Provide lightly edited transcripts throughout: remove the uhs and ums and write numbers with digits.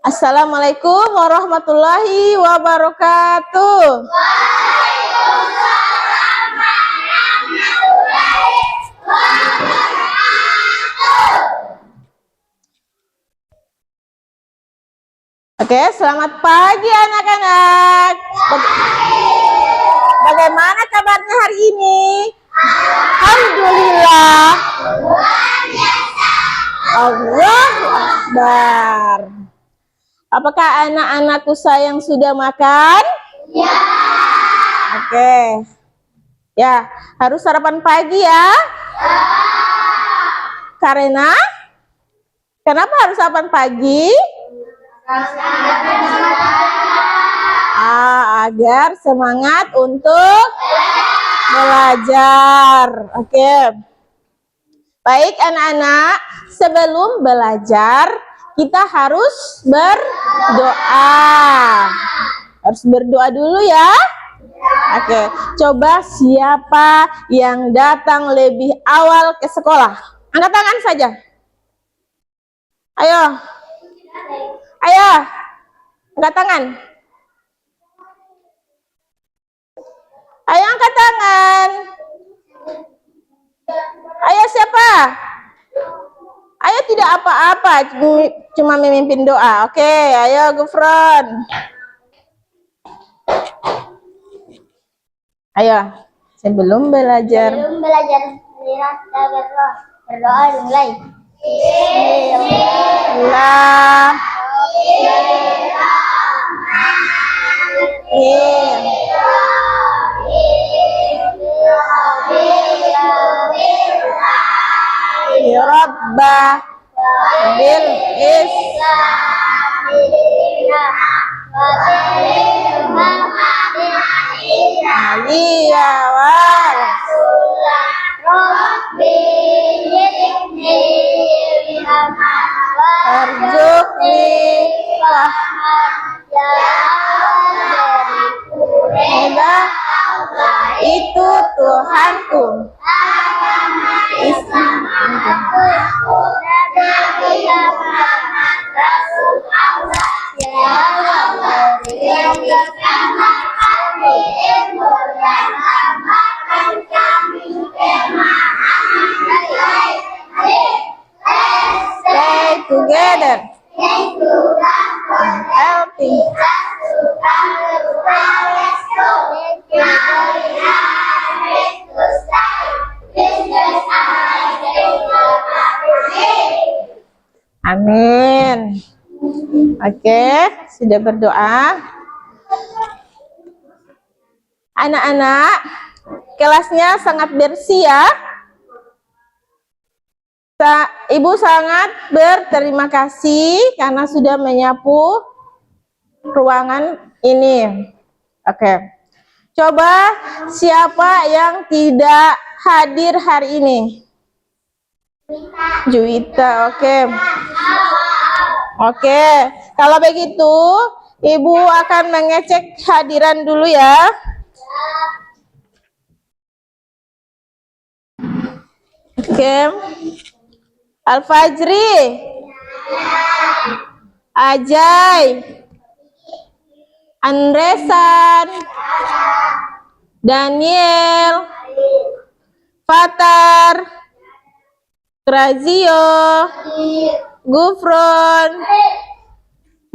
Assalamualaikum warahmatullahi wabarakatuh. Oke, selamat pagi anak-anak. Bagaimana kabarnya hari ini? Alhamdulillah. Allahu Akbar. Apakah anak-anakku sayang sudah makan? Ya. Oke. Ya, harus sarapan pagi ya? Ya. Kenapa harus sarapan pagi? Agar semangat untuk belajar. Oke. Baik anak-anak, sebelum belajar kita harus berdoa. Harus berdoa dulu ya. Oke, coba siapa yang datang lebih awal ke sekolah? Angkat tangan saja. Ayo. Ayo. Angkat tangan. Ayo angkat tangan. Ayo siapa? Ayo tidak apa-apa, cuma memimpin doa. Oke, ayo Gufron. Ayo, sebelum belajar berdoa dimulai. Rabbah bil itu Tuhanku. Stay together. Helping. Amin. Oke, sudah berdoa. Anak-anak, kelasnya sangat bersih ya. Ibu sangat berterima kasih karena sudah menyapu ruangan ini. Oke. Coba siapa yang tidak hadir hari ini? Juwita, oke. Oke, kalau begitu Ibu akan mengecek hadiran dulu ya. Oke. Al-Fajri, Ajay, Andresan, Daniel, Fatar, Grazio, Gufron,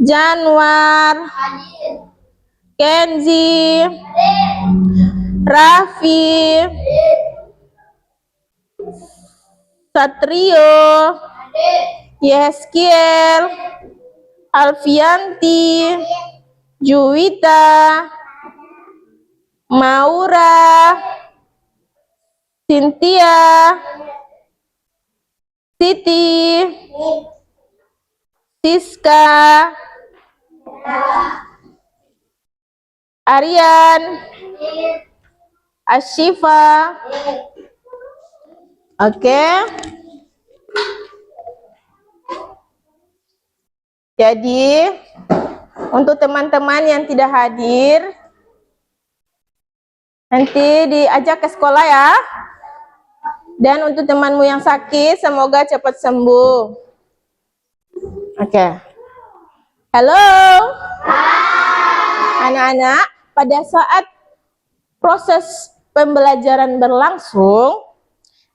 Janwar, Kenzi, Raffi, Satrio, Yeskiel, Alfianti, Juwita, Maura, Cynthia, Siti, Siska, Aryan, Ashifa. Oke. Jadi untuk teman-teman yang tidak hadir, nanti diajak ke sekolah ya. Dan untuk temanmu yang sakit, semoga cepat sembuh. Oke. Halo. Anak-anak, pada saat proses pembelajaran berlangsung,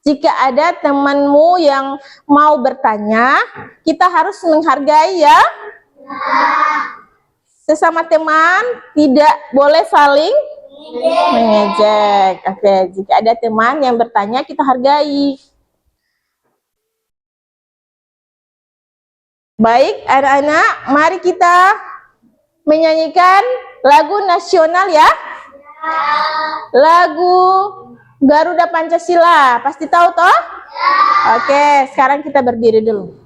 jika ada temanmu yang mau bertanya, kita harus menghargai ya. Sesama teman, tidak boleh saling mengejek. Oke, jika ada teman yang bertanya, kita hargai. Baik, anak-anak, mari kita menyanyikan lagu nasional ya. Lagu Garuda Pancasila. Pasti tahu toh? Oke, sekarang kita berdiri dulu.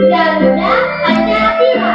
Garuda Pancasila.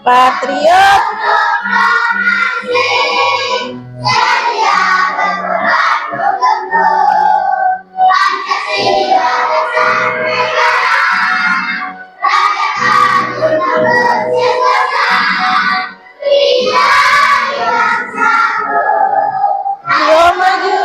Patriot. Ayo maju.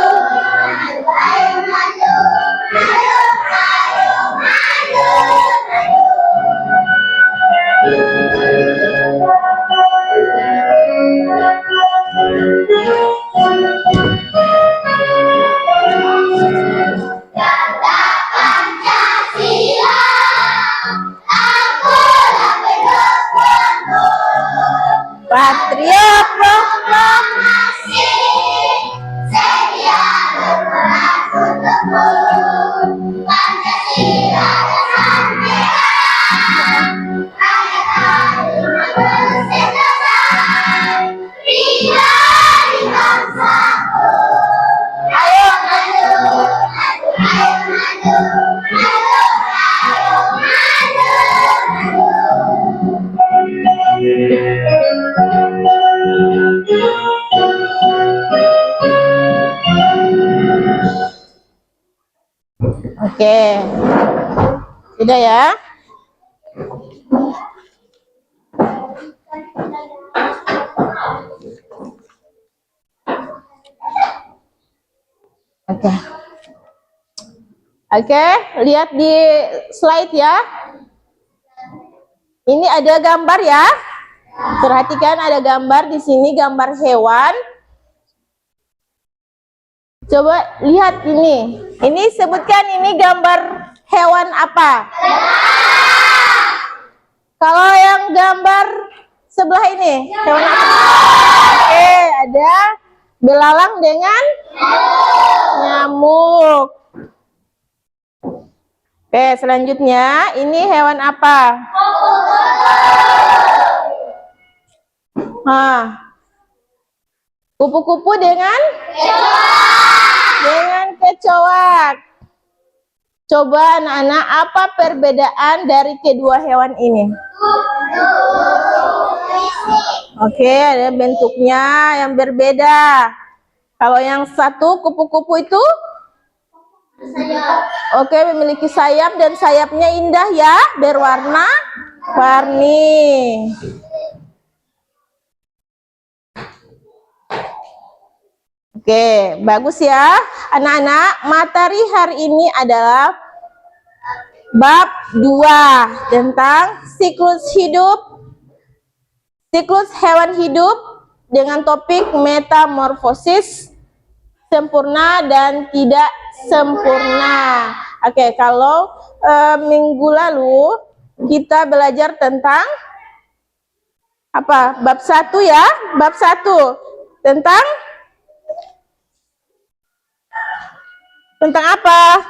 Patriot proklamasi. Oke. Sudah ya? Oke. Oke, lihat di slide ya. Ini ada gambar ya. Perhatikan ada gambar di sini, gambar hewan. Coba lihat ini. Ini sebutkan ini gambar hewan apa? Kalau yang gambar sebelah ini, hewan apa? Oke, ada belalang dengan nyamuk. Oke, selanjutnya ini hewan apa? Nah, kupu-kupu dengan kecoak. Coba anak-anak, apa perbedaan dari kedua hewan ini? Oke, ada bentuknya yang berbeda. Kalau yang satu kupu-kupu itu? Oke, memiliki sayap dan sayapnya indah ya, berwarna-warni. Oke, bagus ya. Anak-anak, materi hari ini adalah bab 2 tentang siklus hidup, siklus hewan hidup dengan topik metamorfosis sempurna dan tidak sempurna. Oke, kalau minggu lalu kita belajar tentang apa? Bab 1 ya, bab 1 tentang apa?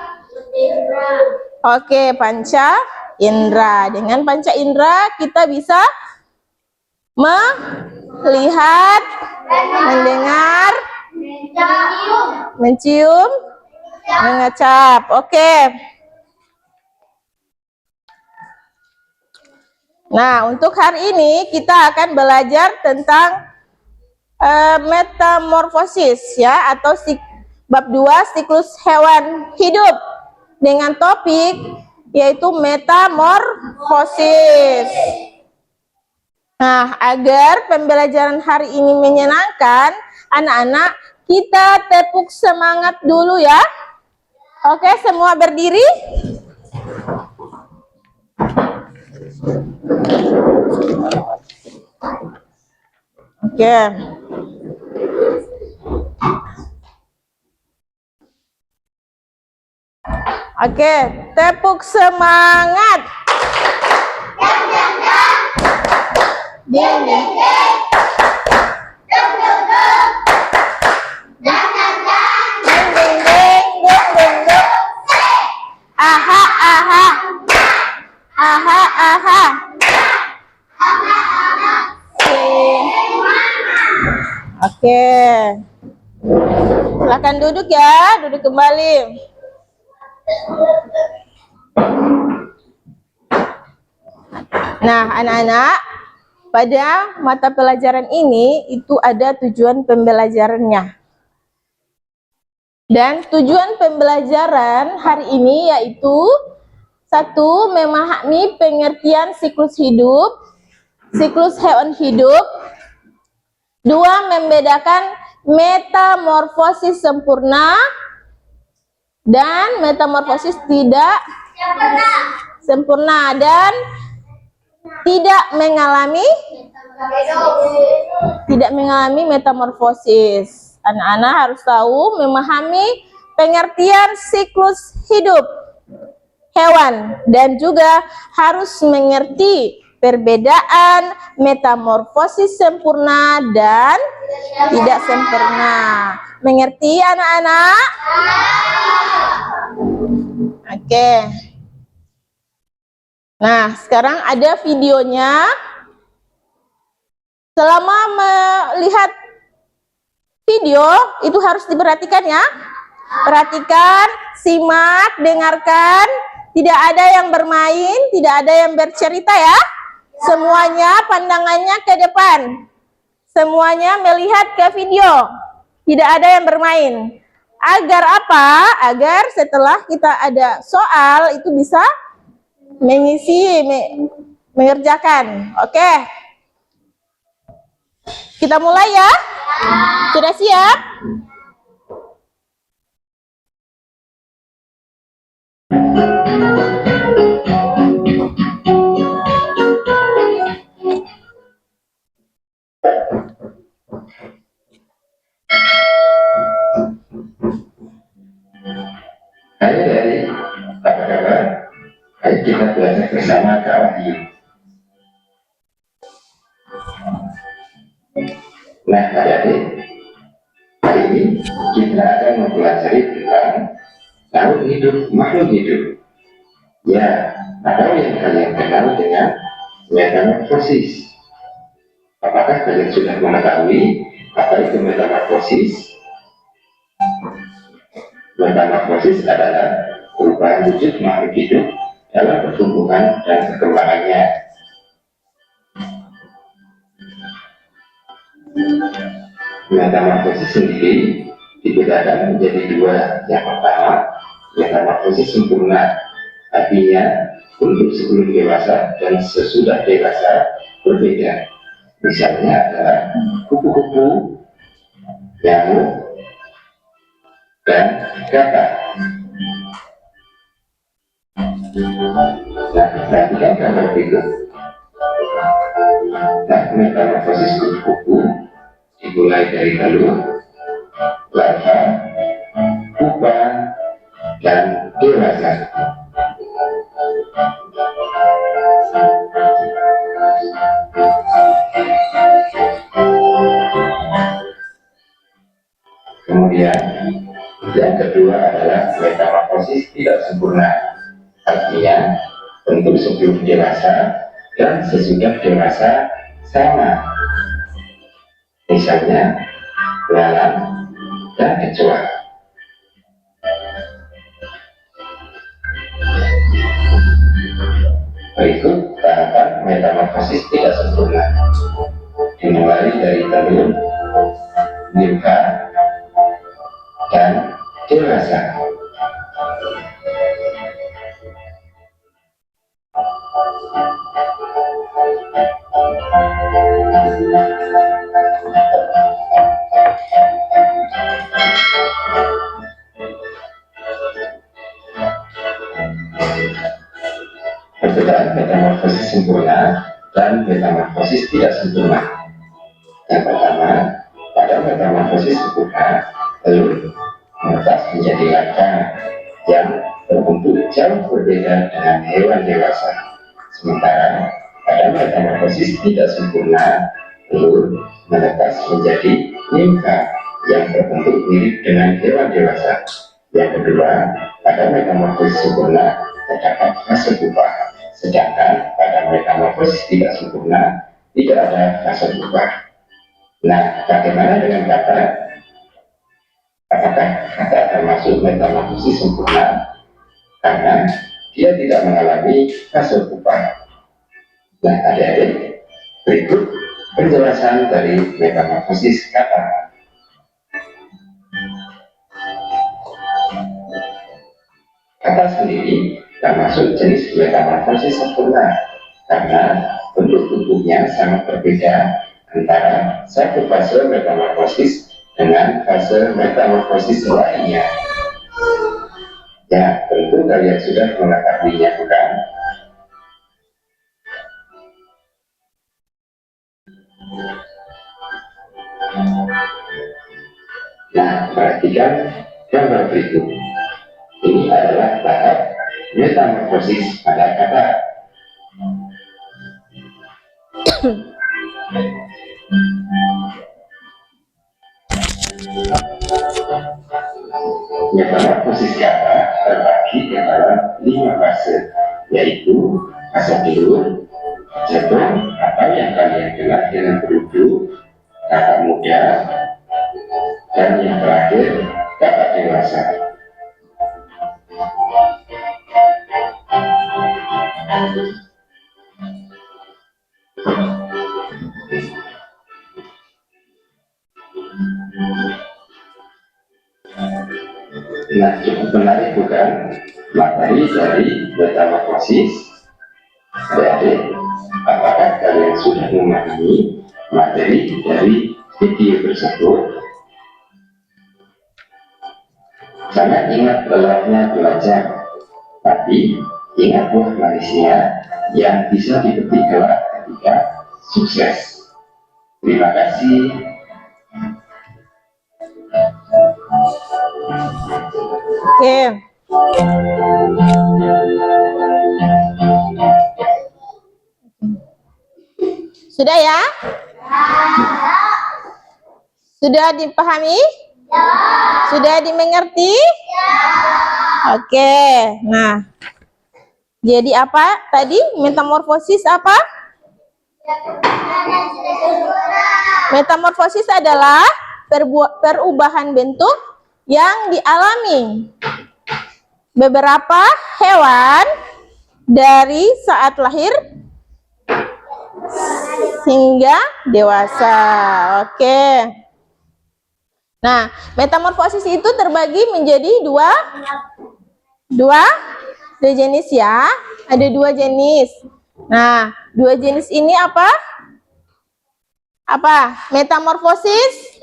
Oke, panca indera. Dengan panca indera kita bisa melihat, mendengar, mencium, mengecap. Oke. Nah, untuk hari ini kita akan belajar tentang metamorfosis ya, atau bab 2 siklus hewan hidup dengan topik yaitu metamorfosis. Nah, agar pembelajaran hari ini menyenangkan, anak-anak kita tepuk semangat dulu ya. Oke, semua berdiri. Oke. Oke, tepuk semangat. Ding, ding. Aha, aha. Aha, aha. Oke. Silakan duduk ya, duduk kembali. Nah, anak-anak, pada mata pelajaran ini itu ada tujuan pembelajarannya. Dan tujuan pembelajaran hari ini yaitu 1. Memahami pengertian siklus hidup, siklus hewan hidup. 2. Membedakan metamorfosis sempurna dan metamorfosis tidak sempurna dan tidak mengalami metamorfosis. Anak-anak harus tahu memahami pengertian siklus hidup hewan dan juga harus mengerti perbedaan metamorfosis sempurna dan tidak sempurna. Mengerti anak-anak? Oke. Nah, sekarang ada videonya. Selama melihat video itu harus diperhatikan ya. Perhatikan, simak, dengarkan. Tidak ada yang bermain, tidak ada yang bercerita ya. Semuanya pandangannya ke depan. Semuanya melihat ke video. Tidak ada yang bermain. Agar apa? Agar setelah kita ada soal itu bisa mengisi, mengerjakan. Oke. Kita mulai ya. Sudah siap? Hai adik, apa kabar? Ayo kita belajar bersama kawan ini. Nah adik, hari ini kita akan mempelajari tentang tahu hidup makhluk hidup. Ya, atau yang kalian kenal dengan metamorfosis. Apakah kalian sudah mengetahui apa itu metamorfosis? Metamorfosis adalah perubahan wujud makhluk hidup dalam pertumbuhan dan perkembangannya. Metamorfosis sendiri dibedakan menjadi 2. Yang pertama, metamorfosis sempurna, artinya untuk sebelum dewasa dan sesudah dewasa berbeda. Misalnya adalah kupu-kupu, nyamuk, dan kata. Nah, perhatikan gambar berikut. Nah, metamorfosis kupu-kupu dimulai dari telur, larva, pupa, dan dewasa. Kemudian yang kedua adalah metamorfosis tidak sempurna, artinya bentuk sebelum dewasa dan sesudah dewasa sama, misalnya belalang dan kecoa. Berikut tahapan metamorfosis tidak sempurna, dimulai dari telur, nimfa, dan dewasa. Perbedaan metamorfosis sempurna dan metamorfosis tidak sempurna. Yang pertama, pada metamorfosis sempurna, telur menetas menjadi larva yang berbentuk jauh berbeda dengan hewan dewasa. Sementara pada metamorfosis tidak sempurna, telur menetas menjadi nimfa yang berbentuk mirip dengan hewan dewasa. Yang kedua, pada metamorfosis sempurna terdapat fase pupa, sedangkan pada metamorfosis tidak sempurna tidak ada fase pupa. Nah, bagaimana dengan kata? Apakah kata termasuk metamorfosis sempurna? Karena dia tidak mengalami fase pupa. Nah, adik-adik, berikut penjelasan dari metamorfosis kata. Kata sendiri termasuk jenis metamorfosis sempurna karena bentuk tubuhnya sangat berbeda antara satu fase metamorfosis dengan fase metamorfosis lainnya. Ya, tentu kalian sudah mengetahuinya, bukan? Nah, perhatikan gambar berikut. Ini adalah tahap metamorfosis pada kata. Metamorfosis kata terbagi ke dalam 5 fase, yaitu fase telur, jatuh atau yang kalian kenal dengan berudu, kata muda, dan yang terakhir kata dewasa. Nah, cukup menarik bukan materi dari metamorfosis? Adik-adik, apakah kalian sudah memahami materi dari video tersebut? Jangan ingat lelahnya belajar, tapi ingat buah manisnya yang bisa dipetik kelak ketika sukses. Terima kasih. Oke. Sudah ya? Sudah dipahami? Sudah dimengerti? Oke. Nah, jadi apa tadi? Metamorfosis apa? Metamorfosis adalah perubahan bentuk yang dialami beberapa hewan dari saat lahir hingga dewasa. Oke. Nah, metamorfosis itu terbagi menjadi dua jenis ya. Ada 2 jenis. Nah, 2 jenis ini apa? Apa? Metamorfosis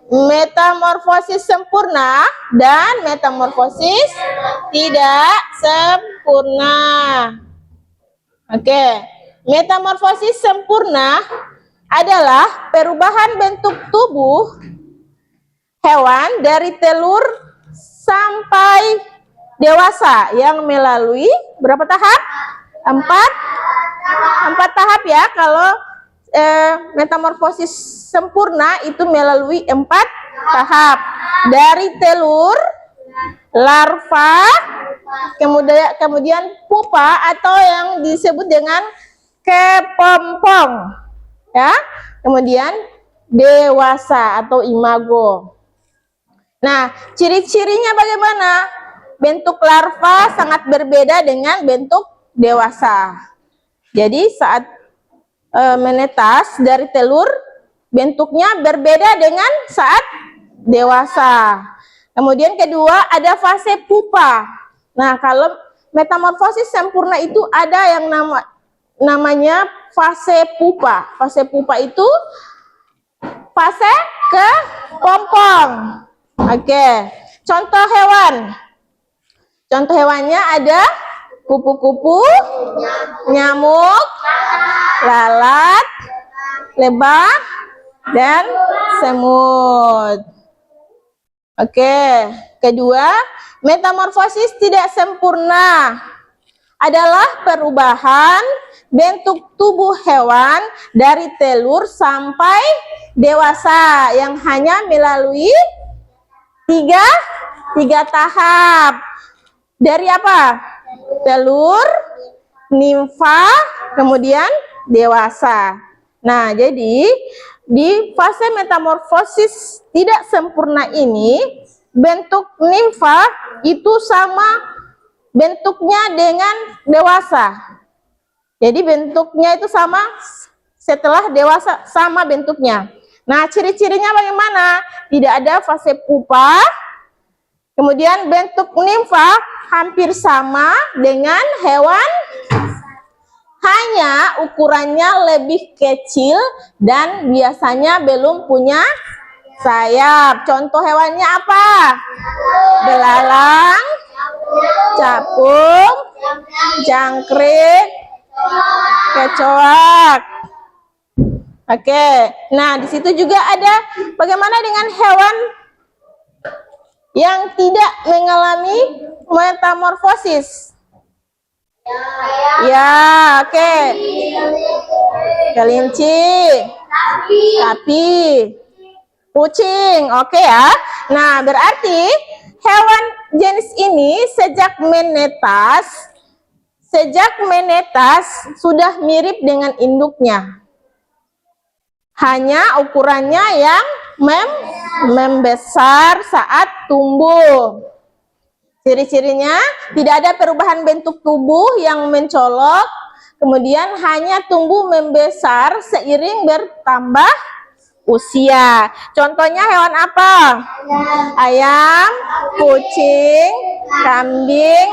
metamorfosis sempurna dan metamorfosis tidak sempurna. Oke, metamorfosis sempurna adalah perubahan bentuk tubuh hewan dari telur sampai dewasa yang melalui berapa tahap? Empat tahap ya. Kalau metamorfosis sempurna itu melalui 4 tahap, dari telur, larva, kemudian pupa atau yang disebut dengan kepompong, ya, kemudian dewasa atau imago. Nah, ciri-cirinya bagaimana? Bentuk larva sangat berbeda dengan bentuk dewasa. Jadi saat menetas dari telur, bentuknya berbeda dengan saat dewasa. Kemudian kedua, ada fase pupa. Nah, kalau metamorfosis sempurna itu ada yang namanya fase pupa. Fase pupa itu fase kepompong. Oke, contoh hewan. Contoh hewannya ada kupu-kupu, nyamuk, lalat, lebah, dan semut. Oke, kedua, metamorfosis tidak sempurna adalah perubahan bentuk tubuh hewan dari telur sampai dewasa yang hanya melalui tiga tahap. Dari apa? Telur, nimfa, kemudian dewasa. Nah, jadi di fase metamorfosis tidak sempurna ini, bentuk nimfa itu sama bentuknya dengan dewasa. Jadi bentuknya itu sama setelah dewasa, sama bentuknya. Nah, ciri-cirinya bagaimana? Tidak ada fase pupa, kemudian bentuk nimfa hampir sama dengan hewan, hanya ukurannya lebih kecil dan biasanya belum punya sayap. Contoh hewannya apa? Belalang, capung, jangkrik, kecoak. Oke, nah di situ juga ada bagaimana dengan hewan yang tidak mengalami metamorfosis. Ya, oke. Kelinci, sapi, kucing, oke ya. Nah, berarti hewan jenis ini sejak menetas sudah mirip dengan induknya. Hanya ukurannya yang membesar saat tumbuh. Ciri-cirinya tidak ada perubahan bentuk tubuh yang mencolok, kemudian hanya tumbuh membesar seiring bertambah usia. Contohnya hewan apa? Ayam, kucing, kambing,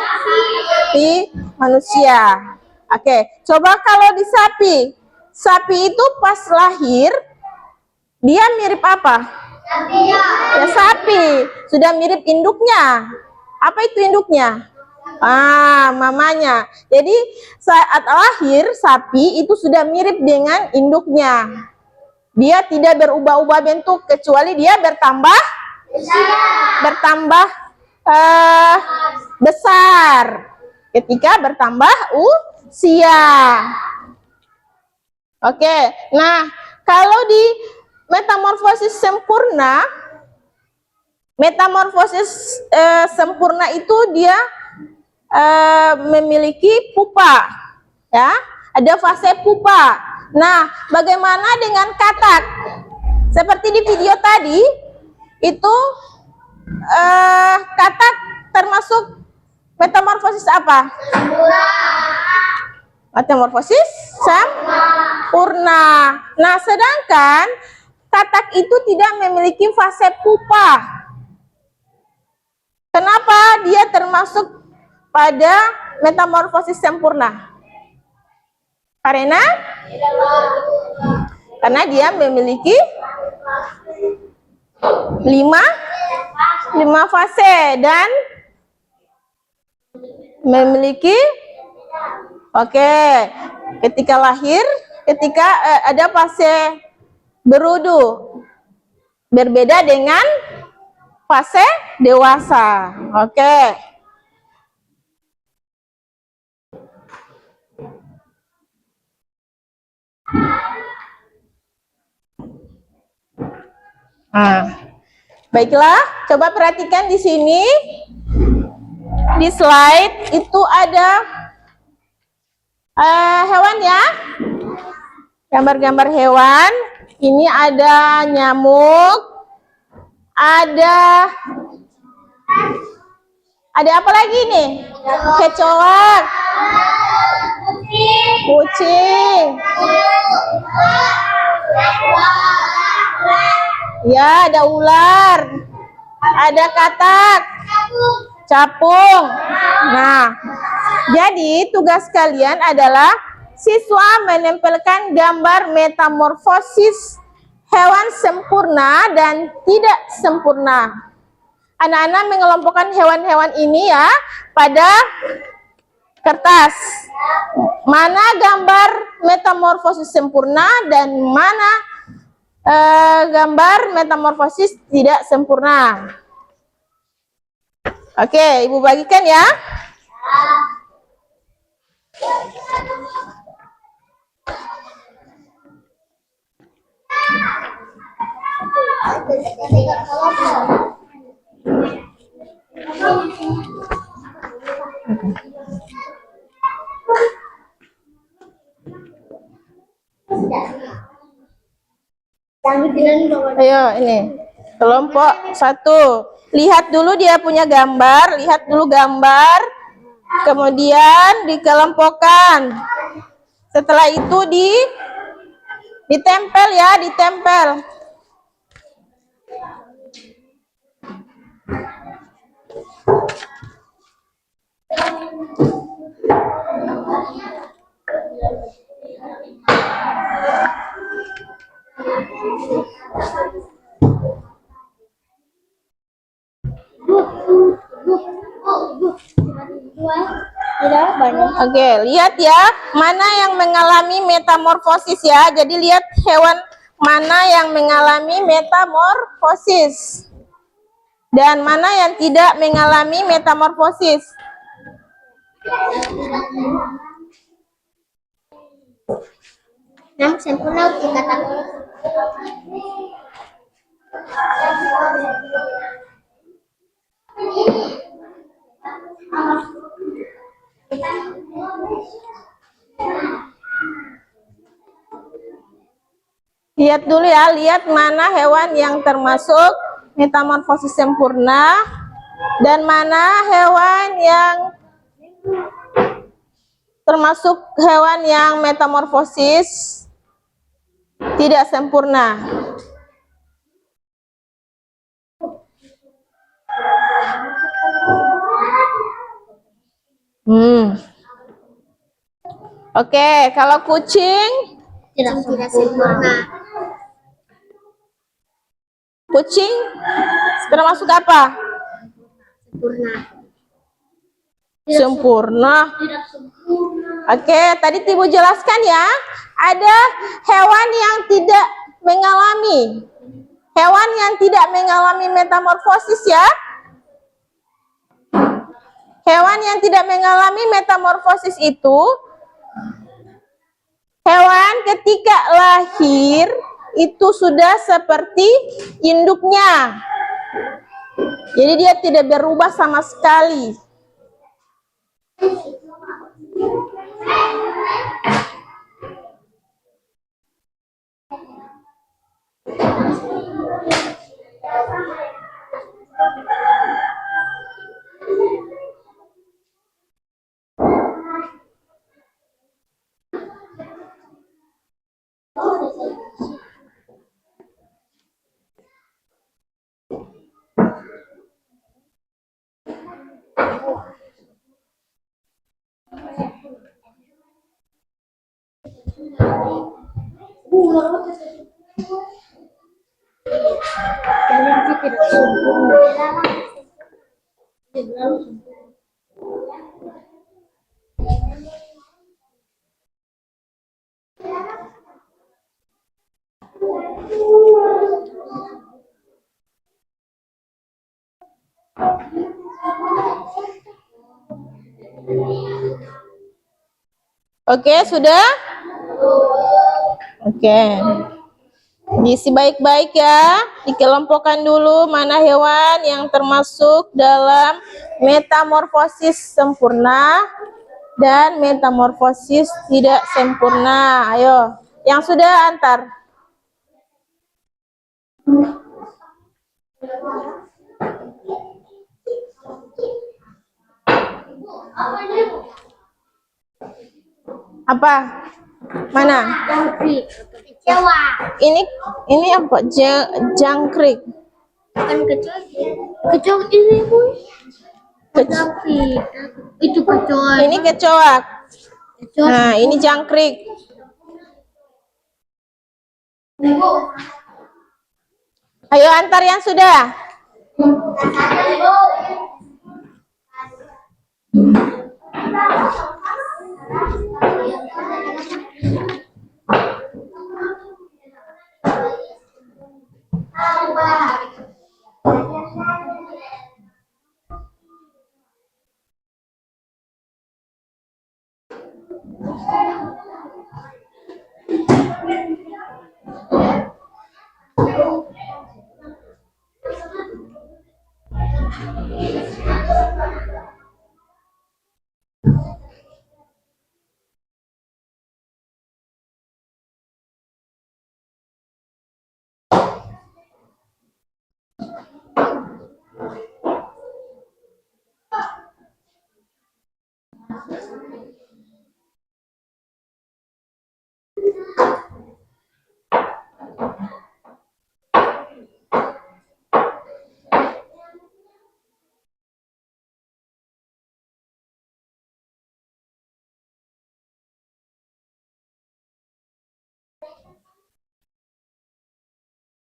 manusia. Oke, coba kalau di sapi. Sapi itu pas lahir, dia mirip apa? Ya, sapi. Sudah mirip induknya. Apa itu induknya? Mamanya. Jadi saat lahir sapi itu sudah mirip dengan induknya. Dia tidak berubah-ubah bentuk kecuali dia bertambah besar ketika bertambah usia. Oke. Nah, kalau di metamorfosis sempurna, sempurna itu dia memiliki pupa, ya, ada fase pupa. Nah, bagaimana dengan katak? Seperti di video tadi, itu katak termasuk metamorfosis apa? Metamorfosis sempurna. Nah, sedangkan katak itu tidak memiliki fase pupa. Kenapa dia termasuk pada metamorfosis sempurna? Karena dia memiliki lima fase dan memiliki ketika lahir, ketika ada fase berudu, berbeda dengan fase dewasa. Baiklah, coba perhatikan di sini. Di slide itu ada hewan ya. Gambar-gambar hewan. Ini ada nyamuk. Ada apa lagi nih? Kecoa. Kucing. Ya, ada ular. Ada katak. Capung. Nah, jadi tugas kalian adalah siswa menempelkan gambar metamorfosis hewan sempurna dan tidak sempurna. Anak-anak mengelompokkan hewan-hewan ini ya pada kertas. Mana gambar metamorfosis sempurna dan mana gambar metamorfosis tidak sempurna. Oke, Ibu bagikan ya. Ayo ini kelompok 1. Lihat dulu dia punya gambar, lihat dulu gambar, kemudian dikelompokkan. Setelah itu ditempel ya, ditempel. Oke, lihat ya, mana yang mengalami metamorfosis ya. Jadi lihat hewan mana yang mengalami metamorfosis dan mana yang tidak mengalami metamorfosis. Yang sempurna dikatakan. Lihat dulu ya, lihat mana hewan yang termasuk metamorfosis sempurna dan mana hewan yang termasuk hewan yang metamorfosis tidak sempurna. Oke, kalau kucing Tidak sempurna. Kucing termasuk apa? Sempurna. Oke, tadi Ibu jelaskan ya, ada hewan yang tidak mengalami metamorfosis ya. Hewan yang tidak mengalami metamorfosis itu hewan ketika lahir itu sudah seperti induknya. Jadi dia tidak berubah sama sekali. tidak sempurna. Belalang sempurna. Oke, sudah? Oke. Diisi baik-baik ya. Dikelompokkan dulu mana hewan yang termasuk dalam metamorfosis sempurna dan metamorfosis tidak sempurna. Ayo, yang sudah antar. Apa? Mana? Jangkrik. Kecewa. Ini apa? Jangkrik. Kan kecoa. Kecoa ini Bu. Jangkrik. Itu kecoa. Ini kecoa. Kecoa. Nah, ini jangkrik. Ayo antar yang sudah.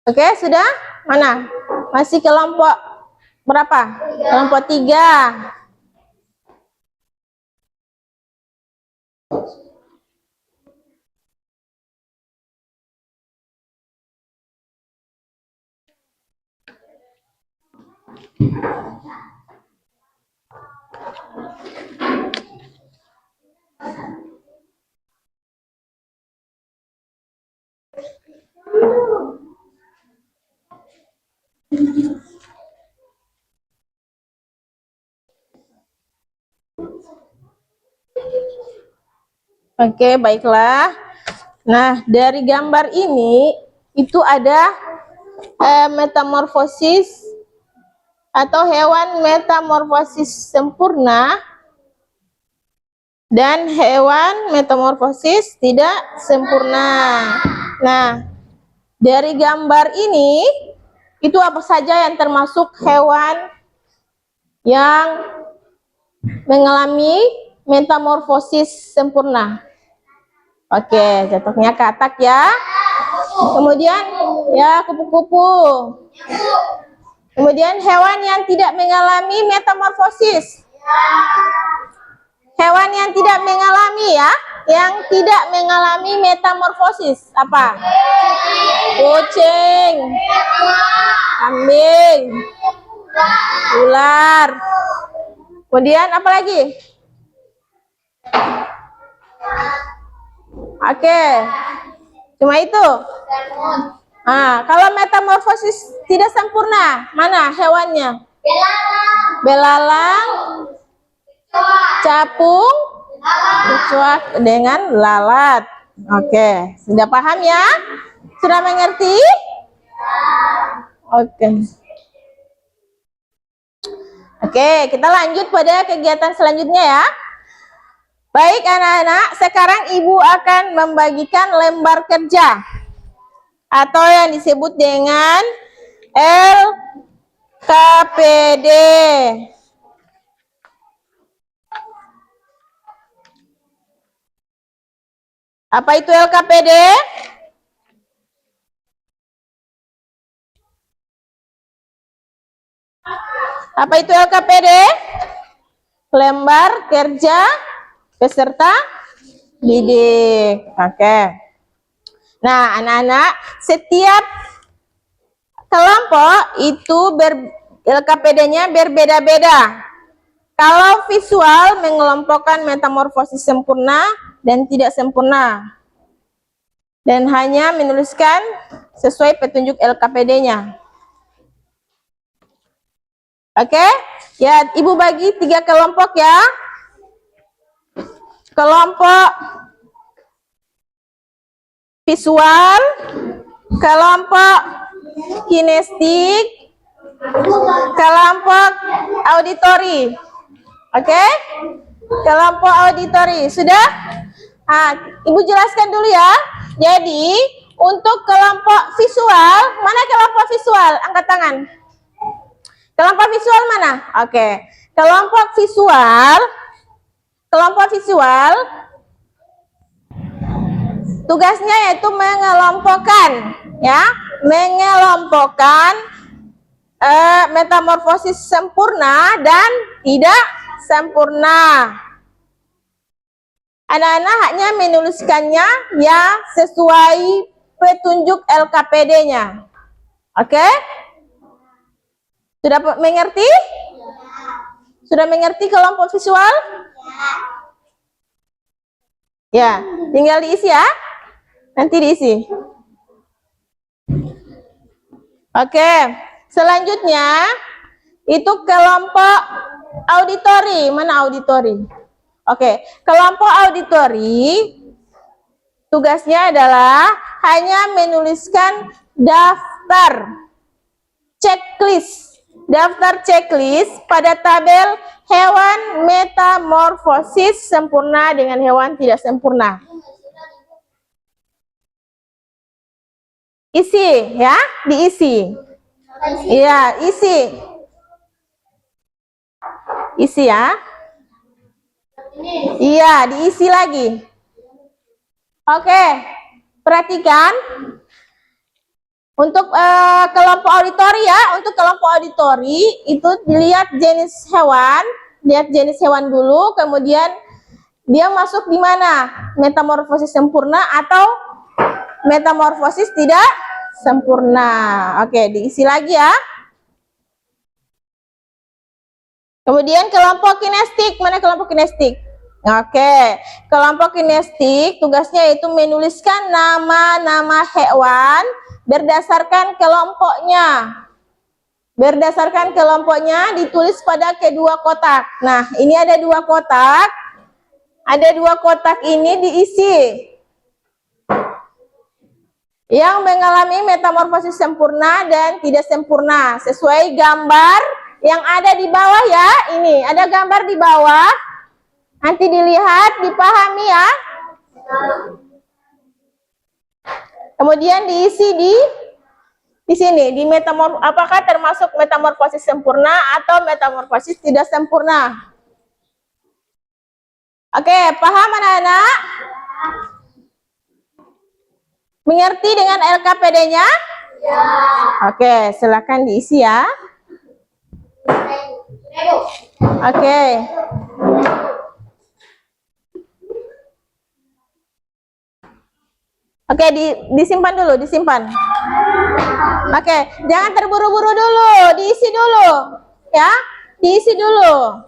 Oke, sudah? Mana? Masih kelompok berapa? Kelompok 3. Oke, baiklah. Nah, dari gambar ini itu ada metamorfosis atau hewan metamorfosis sempurna dan hewan metamorfosis tidak sempurna. Nah, dari gambar ini itu apa saja yang termasuk hewan yang mengalami metamorfosis sempurna? Oke, jatuhnya katak ya. Kemudian ya kupu-kupu. Kemudian hewan yang tidak mengalami metamorfosis. Hewan yang tidak mengalami ya, yang tidak mengalami metamorfosis apa? Kucing, kambing, ular. Kemudian apa lagi? Oke, cuma itu. Nah, kalau metamorfosis tidak sempurna, mana hewannya? Belalang, capung, kecoa dengan lalat. Oke, sudah paham ya? Sudah mengerti? Oke. Oke, kita lanjut pada kegiatan selanjutnya ya. Baik anak-anak, sekarang Ibu akan membagikan lembar kerja atau yang disebut dengan LKPD. Apa itu LKPD? Apa itu LKPD? Lembar kerja peserta didik. Oke. Nah, anak-anak, setiap kelompok itu LKPD-nya berbeda-beda. Kalau visual mengelompokkan metamorfosis sempurna dan tidak sempurna. Dan hanya menuliskan sesuai petunjuk LKPD-nya. Oke? Ya, Ibu bagi 3 kelompok ya. Kelompok visual, kelompok kinestik, kelompok auditori. Oke? Kelompok auditori. Sudah? Nah, Ibu jelaskan dulu ya. Jadi, untuk kelompok visual, mana kelompok visual? Angkat tangan. Kelompok visual mana? Oke. Kelompok visual tugasnya yaitu mengelompokkan ya, mengelompokkan metamorfosis sempurna dan tidak sempurna. Anak-anak hanya menuliskannya ya sesuai petunjuk LKPD-nya. Oke? Sudah mengerti? Sudah mengerti kelompok visual? Ya, tinggal diisi ya. Nanti diisi. Oke, selanjutnya itu kelompok auditori. Mana auditori? Oke, kelompok auditori tugasnya adalah hanya menuliskan daftar checklist pada tabel hewan metamorfosis sempurna dengan hewan tidak sempurna. Isi ya, diisi. Iya, isi. Isi ya. Iya, diisi lagi. Oke, perhatikan. Untuk kelompok auditori ya, untuk kelompok auditori itu dilihat jenis hewan, lihat jenis hewan dulu, kemudian dia masuk di mana? Metamorfosis sempurna atau metamorfosis tidak sempurna. Oke, diisi lagi ya. Kemudian kelompok kinestik, mana kelompok kinestik? Oke, kelompok kinestik tugasnya itu menuliskan nama-nama hewan berdasarkan kelompoknya. Berdasarkan kelompoknya ditulis pada kedua kotak. Nah, ini ada 2 kotak. Ada 2 kotak ini diisi. Yang mengalami metamorfosis sempurna dan tidak sempurna sesuai gambar yang ada di bawah ya. Ini ada gambar di bawah. Nanti dilihat, dipahami ya. Kemudian diisi di sini di apakah termasuk metamorfosis sempurna atau metamorfosis tidak sempurna. Oke, paham anak-anak? Mengerti dengan LKPD-nya? Ya. Oke, silakan diisi ya. Oke. Oke, disimpan dulu, disimpan. Oke, jangan terburu-buru dulu, diisi dulu. Ya, diisi dulu.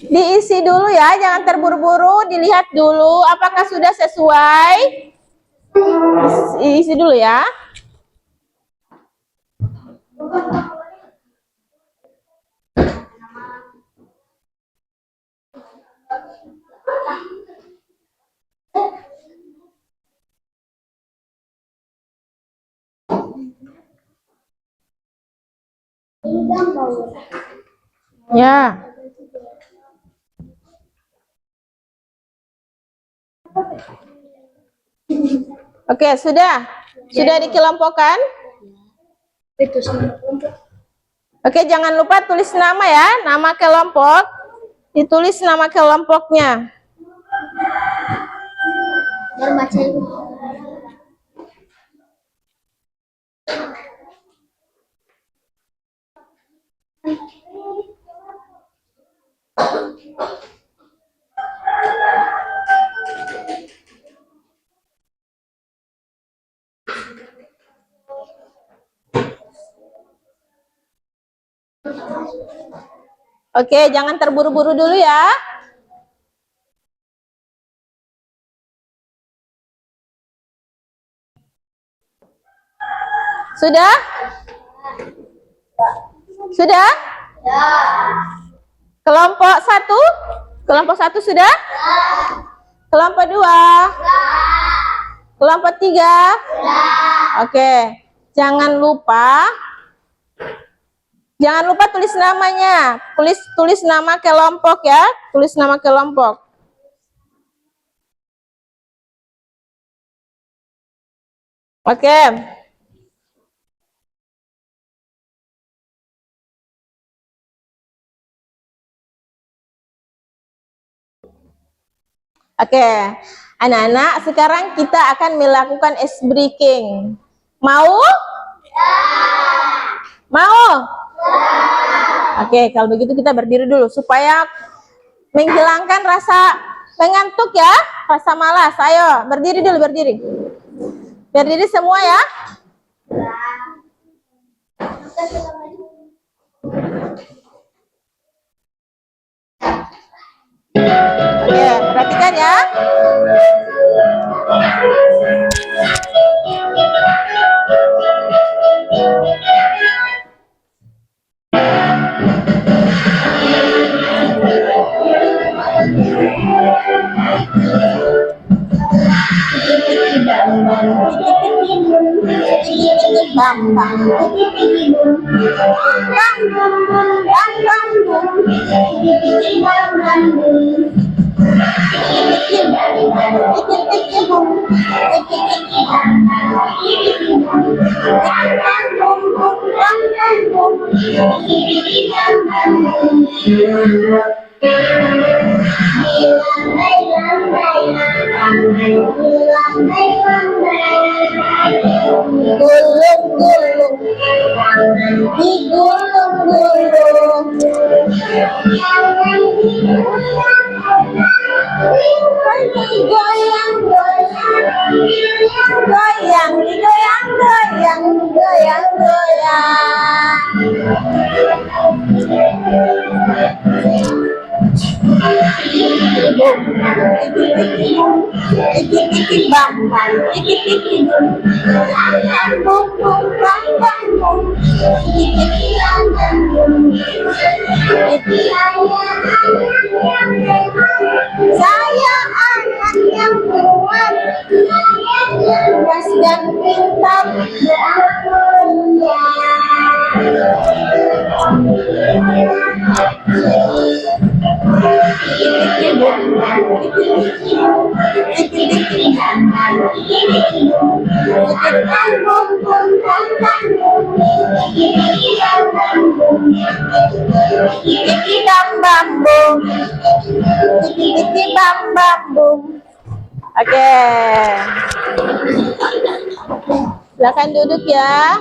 Diisi dulu ya, jangan terburu-buru, dilihat dulu apakah sudah sesuai. Isi dulu ya. Ya. Oke, sudah dikelompokkan. Oke, jangan lupa tulis nama ya, nama kelompok. Ditulis nama kelompoknya. Oke, jangan terburu-buru dulu ya. Sudah? Sudah? Kelompok satu? Kelompok satu sudah? Kelompok dua? Kelompok tiga? Oke, jangan lupa tulis namanya. Tulis nama kelompok ya. Tulis nama kelompok. Oke. Oke, anak-anak, sekarang kita akan melakukan ice breaking. Mau? Mau? Oke, kalau begitu kita berdiri dulu supaya menghilangkan rasa mengantuk ya, rasa malas. Ayo, berdiri dulu, berdiri. Berdiri semua ya. Oke, perhatikan ya. Gulung-gulung, digulung-gulung, goyang, goyang, goyang, goyang. Saya anak yang kuat, cerdas dan pintar berakhlaknya. Oke, silakan duduk ya.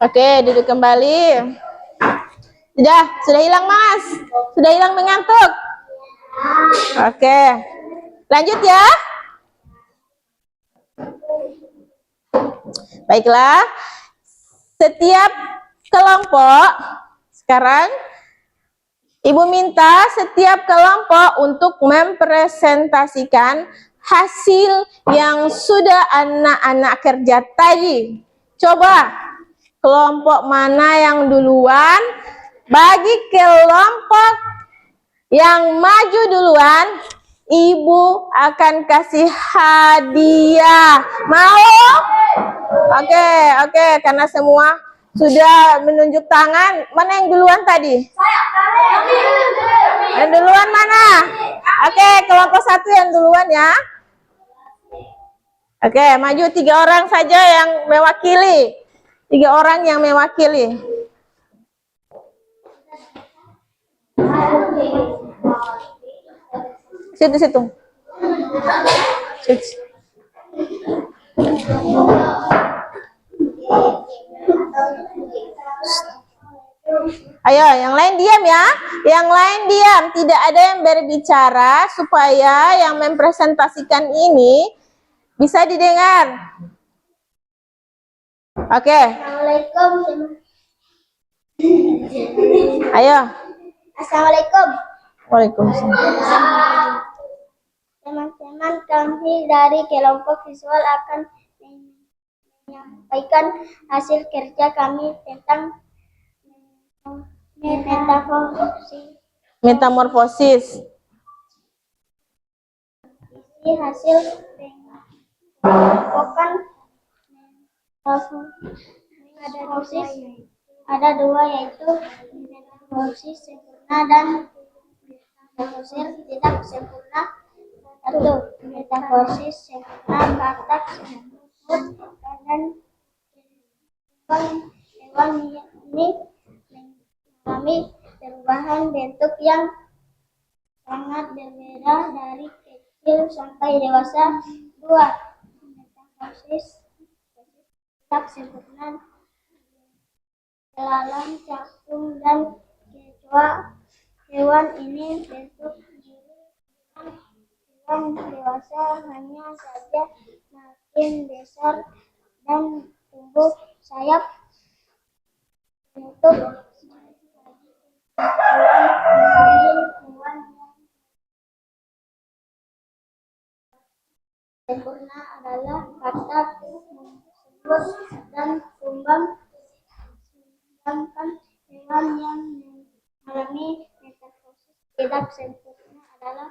Oke, duduk kembali. Sudah hilang mas? Sudah hilang mengantuk? Oke, lanjut ya. Baiklah, setiap kelompok, sekarang Ibu minta setiap kelompok untuk mempresentasikan hasil yang sudah anak-anak kerja tadi. Coba, kelompok mana yang duluan? Bagi kelompok yang maju duluan, Ibu akan kasih hadiah. Mau? Oke, karena semua sudah menunjuk tangan. Mana yang duluan tadi? Yang duluan mana? Oke, kelompok satu yang duluan ya. Oke, maju 3 orang saja yang mewakili. 3 orang yang mewakili. Situ. Situ. Ayo, yang lain diam ya. Yang lain diam, tidak ada yang berbicara supaya yang mempresentasikan ini bisa didengar. Oke. Assalamualaikum. Ayo. Assalamualaikum. Waalaikumsalam. Teman-teman kami dari kelompok visual akan menyampaikan hasil kerja kami tentang Metamorfosis. isi hasil pengelompokan metamorfosis ada dua, yaitu metamorfosis sempurna dan metamorfosis tidak sempurna. Satu, metamorfosis sempurna katak semut dan hewan ini mengalami perubahan bentuk yang sangat berbeda dari kecil sampai dewasa. Dua, metamorfosis tidak sempurna belalang, capung, dan kecoa. Hewan ini bentuk diri hewan dewasa hanya saja makin besar dan tumbuh sayap. Bentuk hewan yang sempurna adalah katak, semut, dan kumbang. Sedangkan hewan yang mengalami metamorfosis tidak sempurna adalah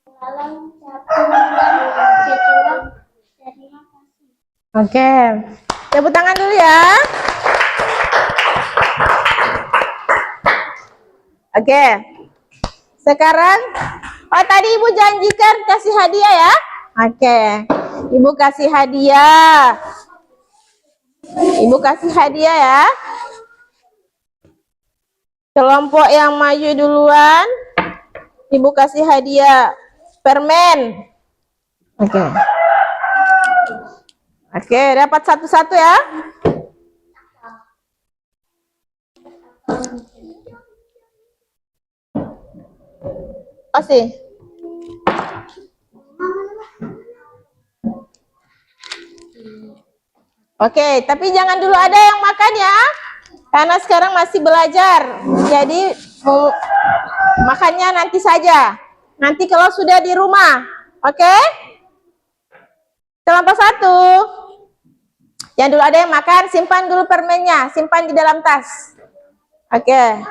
belalang, capung, dan kecoa. Terima kasih. Oke. Tepuk tangan dulu ya. Oke. Sekarang, tadi Ibu janjikan kasih hadiah ya? Oke. Ibu kasih hadiah. Ibu kasih hadiah ya. Kelompok yang maju duluan, Ibu kasih hadiah permen. Oke. Oke, dapat satu-satu ya. Kasih. Oke, tapi jangan dulu ada yang makan ya. Karena sekarang masih belajar. Jadi makannya nanti saja. Nanti kalau sudah di rumah. Oke? Kelompok 1. Yang dulu ada yang makan, simpan dulu permennya, simpan di dalam tas. Oke.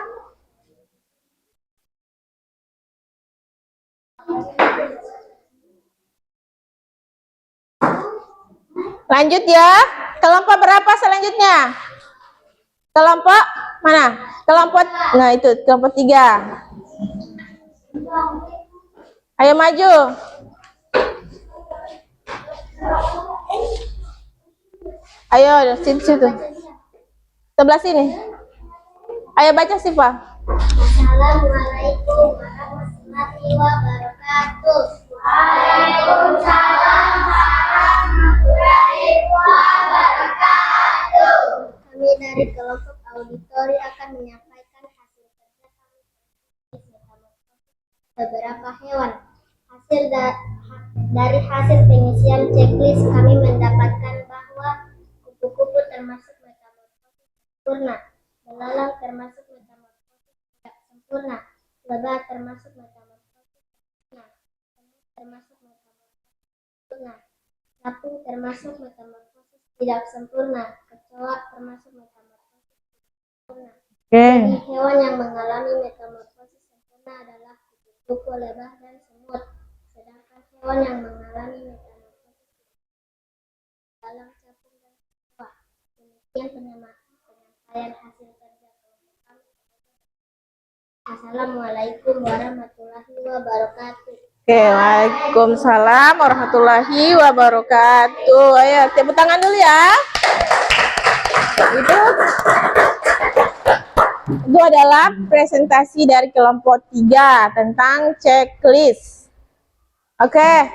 Lanjut ya. Kelompok berapa selanjutnya? Kelompok mana? Kelompok, nah itu, kelompok 3. Ayo maju. Ayo, situ. Sebelah sini. Ayo baca Siva. Assalamualaikum warahmatullahi wabarakatuh. Waalaikumsalam warahmatullahi wabarakatuh. Kami dari kelompok auditori akan menyampaikan hasil kerja kami beberapa hewan. Dari hasil pengisian checklist kami mendapatkan bahwa kupu-kupu termasuk metamorfosis sempurna, belalang termasuk metamorfosis tidak sempurna, lebah termasuk metamorfosis sempurna, semut termasuk metamorfosis sempurna, capung termasuk metamorfosis tidak sempurna, kecoa termasuk metamorfosis sempurna. Jadi hewan yang mengalami metamorfosis sempurna adalah kupu-kupu, lebah, dan semut. Sedangkan hewan yang mengalami metamorfosis belalang, capung, dan kecoa. Demikian penyampaian hasil kerja kelompok kami. Assalamualaikum warahmatullahi wabarakatuh. Oke, waalaikumsalam warahmatullahi wabarakatuh. Ayo, tepuk tangan dulu ya. Itu adalah presentasi dari kelompok 3 tentang checklist. Oke.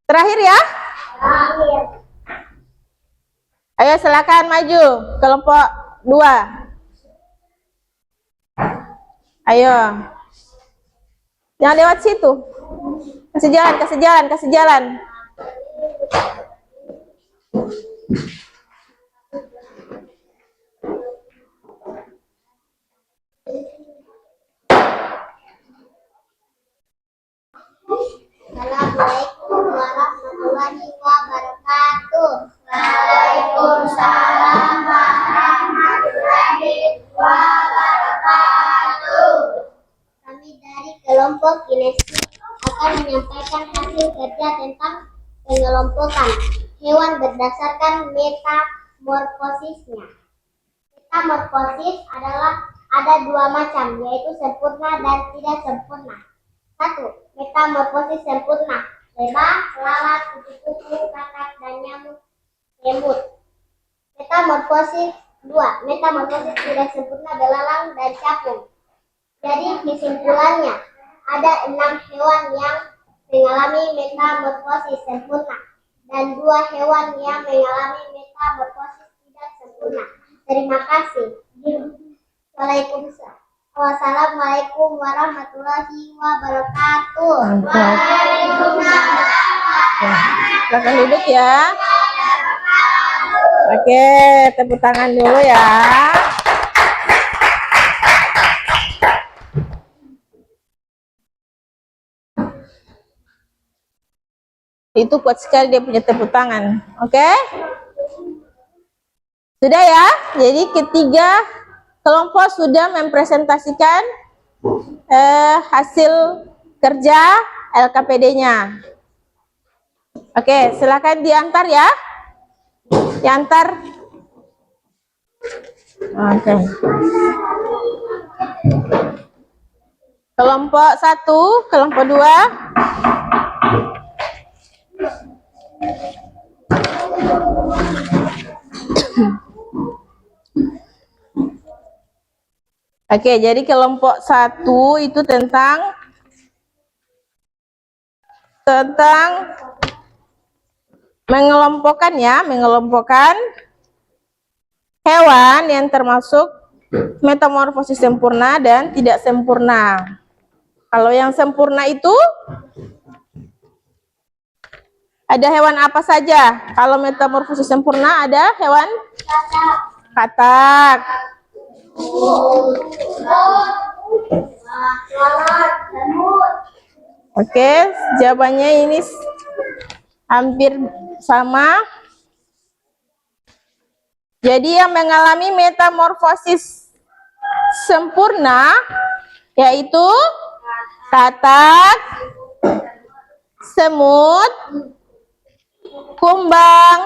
Terakhir ya. Ayo silakan maju kelompok 2. Ayo. Jangan lewat situ. Kasih jalan. tentang pengelompokan hewan berdasarkan metamorfosisnya. Metamorfosis adalah ada dua macam, yaitu sempurna dan tidak sempurna. 1. Metamorfosis sempurna: lebah, lalat, kupu-kupu, katak, dan nyamuk semut. Metamorfosis 2. Metamorfosis tidak sempurna: belalang dan capung. Jadi kesimpulannya, ada 6 hewan yang mengalami metamorfosis sempurna dan 2 hewan yang mengalami metamorfosis tidak sempurna. Terima kasih. Waalaikumsalam. Wassalamualaikum warahmatullahi wabarakatuh. Silakan duduk ya. Oke, tepuk tangan dulu ya. Itu kuat sekali dia punya tepuk tangan. Oke? Sudah ya? Jadi ketiga kelompok sudah mempresentasikan hasil kerja LKPD-nya. Oke, silakan diantar ya. Diantar. Oke. Kelompok 1, kelompok 2. Oke, jadi kelompok 1 itu tentang mengelompokkan ya, mengelompokkan hewan yang termasuk metamorfosis sempurna dan tidak sempurna. Kalau yang sempurna itu ada hewan apa saja? Kalau metamorfosis sempurna ada hewan katak. Oke, jawabannya ini hampir sama. Jadi yang mengalami metamorfosis sempurna yaitu katak, semut, kumbang,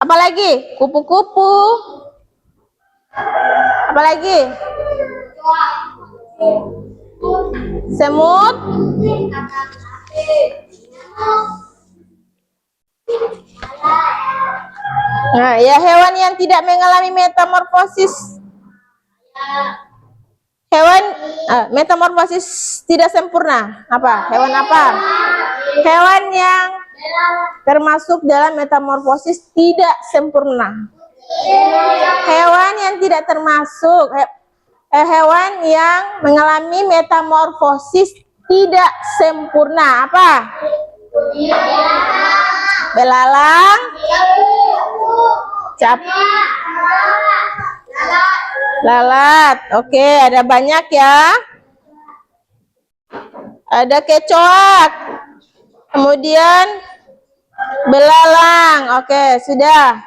apalagi kupu-kupu, apalagi semut, nah ya hewan yang tidak mengalami metamorfosis, hewan metamorfosis tidak sempurna apa? Hewan apa? Hewan yang termasuk dalam metamorfosis tidak sempurna. Hewan yang tidak termasuk hewan yang mengalami metamorfosis tidak sempurna apa? Belalang, lalat. Oke, ada banyak ya. Ada kecoak. Kemudian belalang. Oke, sudah.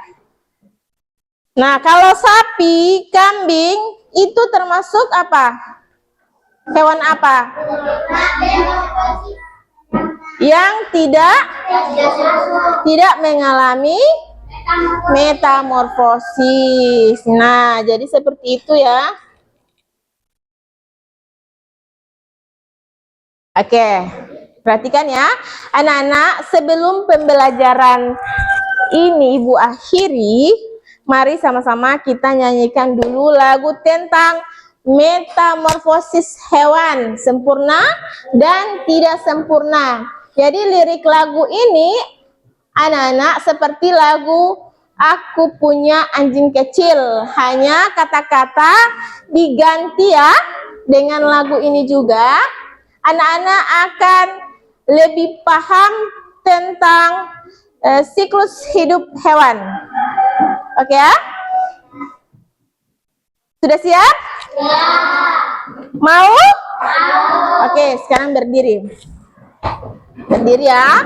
Nah, kalau sapi, kambing itu termasuk apa? Hewan apa? Yang tidak mengalami metamorfosis. Nah, jadi seperti itu ya. Oke, perhatikan ya, anak-anak. Sebelum pembelajaran ini Ibu akhiri, mari sama-sama kita nyanyikan dulu lagu tentang metamorfosis hewan sempurna dan tidak sempurna. Jadi lirik lagu ini anak-anak seperti lagu Aku Punya Anjing Kecil, hanya kata-kata diganti ya. Dengan lagu ini juga anak-anak akan lebih paham tentang siklus hidup hewan. Oke ya? Sudah siap? Ya. Mau? Oke, sekarang berdiri. Berdiri ya,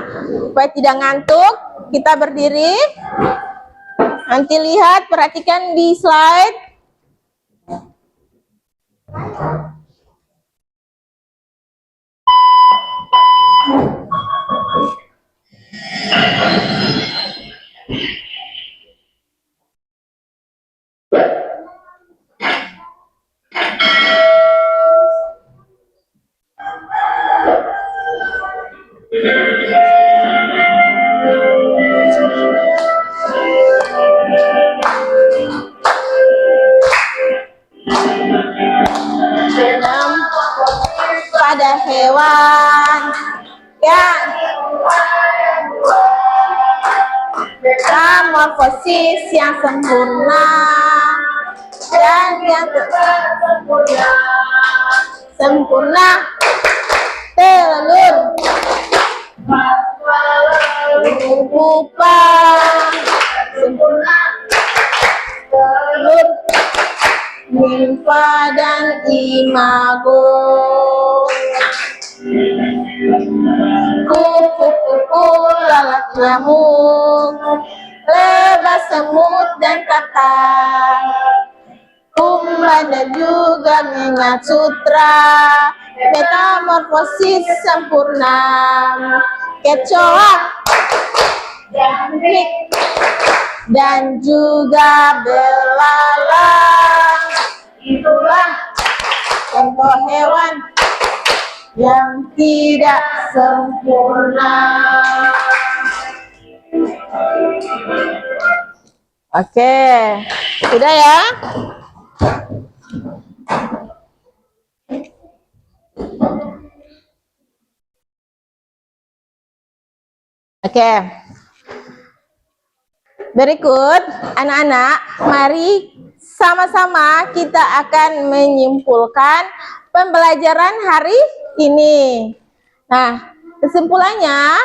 supaya tidak ngantuk. Kita berdiri. Nanti lihat, perhatikan di slide. Pada hewan yang metamorfosis yang sempurna dan yang sempurna telur pupa sempurna telur nimfa dan imago kupu-kupu lalat nyamuk lebah semut dan katak kumbang dan juga minyak sutra metamorfosis sempurna kecoa jangkrik dan juga belalang itulah contoh hewan yang tidak sempurna. Oke, sudah ya? Oke. Berikut anak-anak, mari sama-sama kita akan menyimpulkan pembelajaran hari ini. Nah, kesimpulannya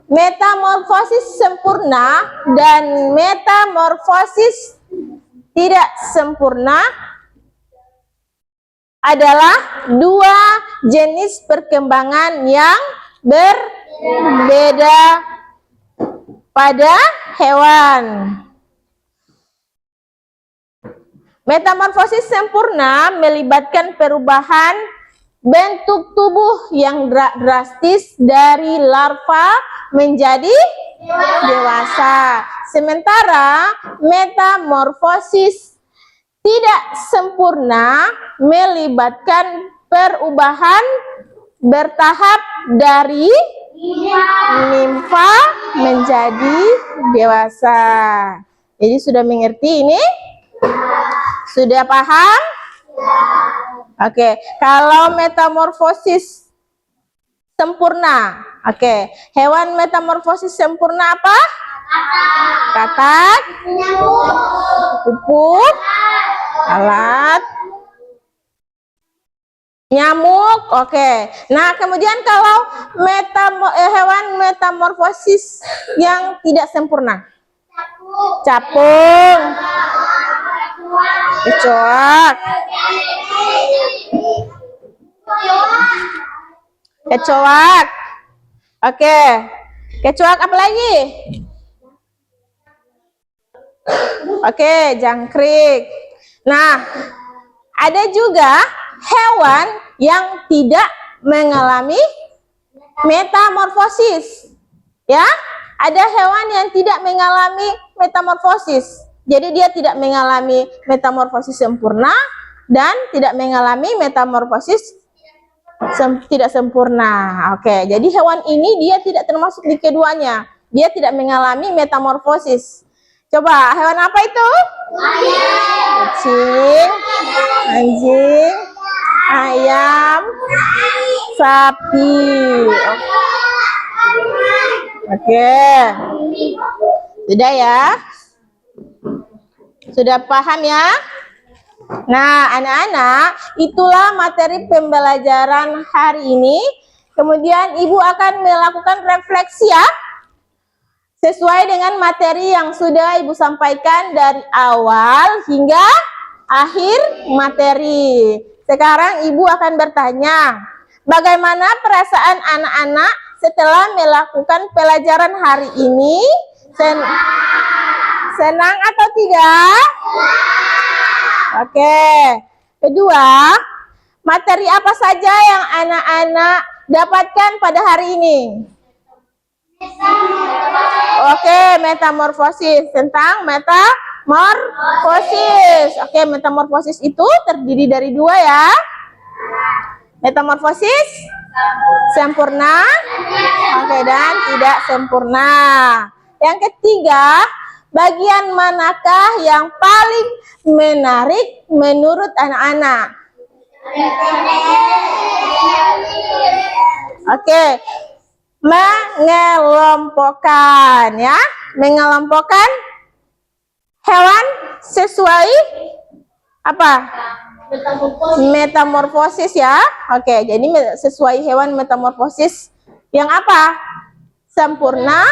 metamorfosis sempurna dan metamorfosis tidak sempurna adalah dua jenis perkembangan yang berbeda pada hewan. Metamorfosis sempurna melibatkan perubahan bentuk tubuh yang drastis dari larva menjadi dewasa. Sementara metamorfosis tidak sempurna melibatkan perubahan bertahap dari nimfa menjadi dewasa. Jadi sudah mengerti ini? Sudah paham? Oke, kalau metamorfosis sempurna. Oke, hewan metamorfosis sempurna apa? Katak, kupu, lalat, nyamuk. Oke. Nah, kemudian kalau hewan metamorfosis yang tidak sempurna. Capung, kecoak, kecoak. Oke. Kecoak apa lagi? Oke, jangkrik. Nah, ada juga hewan yang tidak mengalami metamorfosis. Ya, ada hewan yang tidak mengalami metamorfosis. Jadi dia tidak mengalami metamorfosis sempurna dan tidak mengalami metamorfosis tidak sempurna. Oke, jadi hewan ini dia tidak termasuk di keduanya. Dia tidak mengalami metamorfosis. Coba, hewan apa itu? Kucing, anjing, ayam, sapi. Oke. Sudah ya? Sudah paham ya? Nah, anak-anak, itulah materi pembelajaran hari ini. Kemudian Ibu akan melakukan refleksi ya. Sesuai dengan materi yang sudah Ibu sampaikan dari awal hingga akhir materi. Sekarang Ibu akan bertanya, bagaimana perasaan anak-anak setelah melakukan pelajaran hari ini? Senang atau tidak? Oke. Kedua, Materi apa saja yang anak-anak dapatkan pada hari ini? Oke, metamorfosis. Tentang metamorfosis. Oke, metamorfosis itu terdiri dari dua ya. Metamorfosis sempurna, oke, dan tidak sempurna. Yang ketiga, bagian manakah yang paling menarik menurut anak-anak? Oke, mengelompokkan ya, mengelompokkan hewan sesuai apa? Metamorfosis ya. Oke, jadi sesuai hewan metamorfosis yang apa? Sempurna.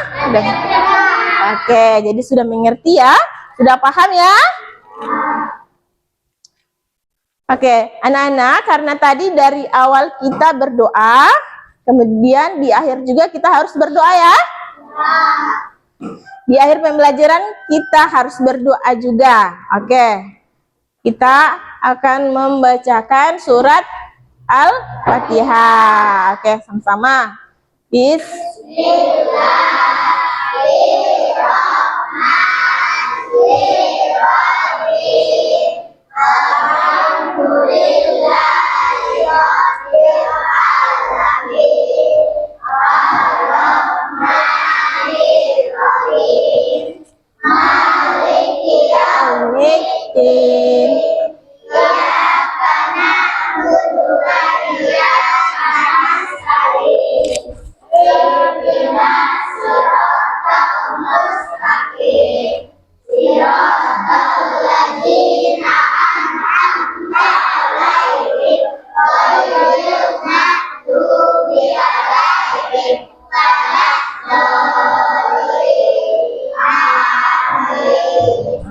Oke, jadi sudah mengerti ya? Sudah paham ya? Oke, anak-anak, karena tadi dari awal kita berdoa, kemudian di akhir juga kita harus berdoa ya. Di akhir pembelajaran kita harus berdoa juga. Oke. Kita akan membacakan surat Al-Fatihah. Oke, sama-sama. Bismillahirrahmanirrahim. Alhamdulillahirrahmanirrahim. Ar-Rahmanirrahim. Maliki yaumiddin. Iyyaka na'budu wa iyyaka nasta'in. Ihdinas siratal mustaqim. Siratal ladzina an'amta 'alaihim ghairil maghdubi 'alaihim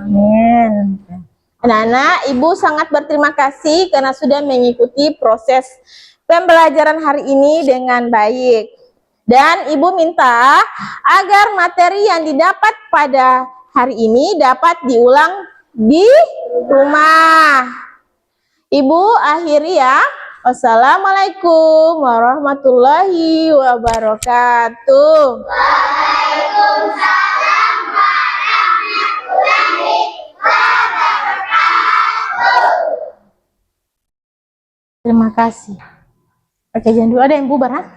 Amin. Anak-anak, Ibu sangat berterima kasih karena sudah mengikuti proses pembelajaran hari ini dengan baik. Dan Ibu minta agar materi yang didapat pada hari ini dapat diulang di rumah. Ibu akhiri ya. Wassalamualaikum warahmatullahi wabarakatuh. Waalaikumsalam warahmatullahi wabarakatuh. Terima kasih. Oke, jangan dulu ada yang bubar, ha?